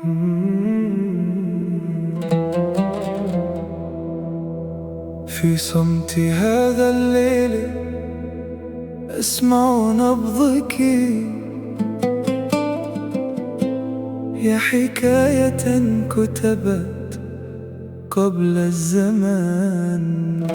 في صمت هذا الليل أسمع نبضك، يا حكاية كتبت قبل الزمان.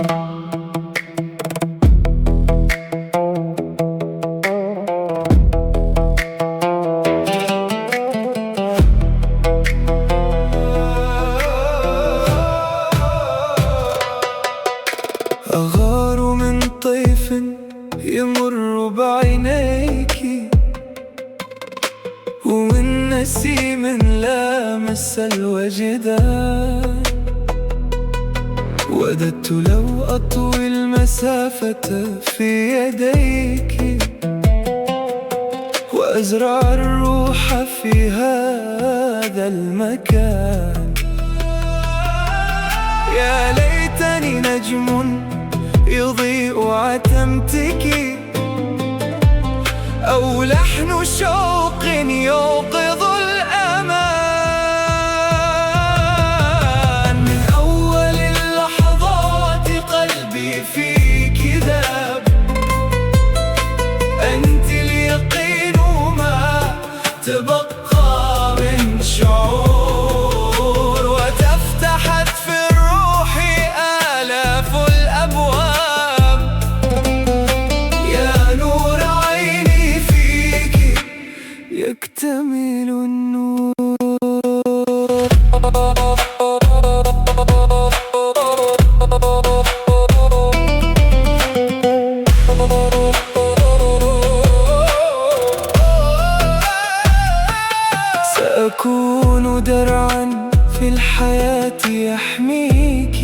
أغار من طيف يمر بعينيك، ومن نسيم لامس الوجدان. وددت لو أطوي المسافة في يديك، وأزرع الروح في هذا المكان. يا ليتني نجم يضيء عتمتك، أو لحن شوق يوقظ الأمان. من أول اللحظات قلبي فيك ذاب، أنت اليقين ما تبقى من شعور، وتفتحت في الروح آلاف الأبواب. يا نور عيني فيك يكتمل النور. سأكون درعاً في الحياة يحميك،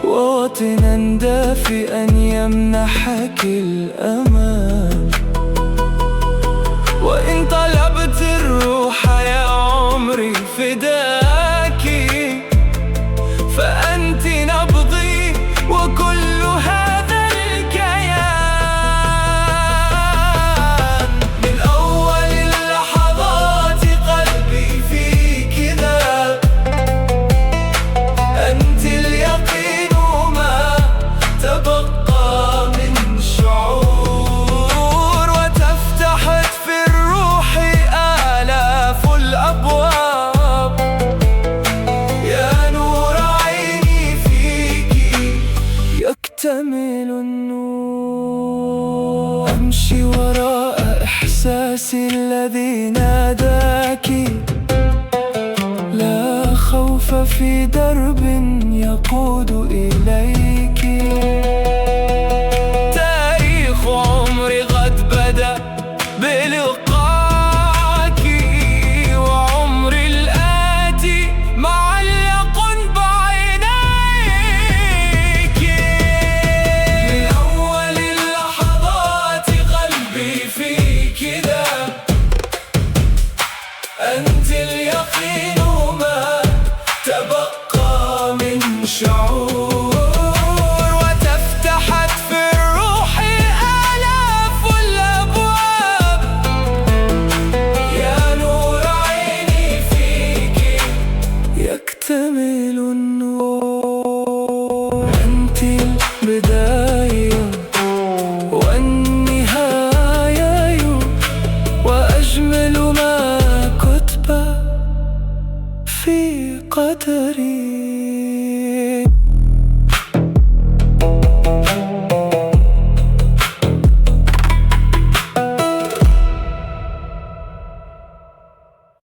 ووطناً دافئاً يمنحك الأمان. وإن طلبت الروح يا عمري فداك، فأنت نبضي وكل هذا الكيان. من أول اللحظات قلبي فيك ذاب، أنت اليقين ما تبقى من شعور، وتفتحت في الروح آلاف الأبواب. يا نور عيني فيك يكتمل النور. أمشي وراء إحساسي الذي ناداك، لا خوف في درب يقود إليك. تاريخ عمري قد بدأ بلقاك، وعمري الآتي معلق بعينيك. من أول اللحظات قلبي فيك ذاب، أنت اليقين ما تبقى من شعور، وتفتحت في الروح آلاف الأبواب. يا نور عيني فيك يكتمل النور. أنت البداية والنهاية، وأجمل ما كتب في قدري.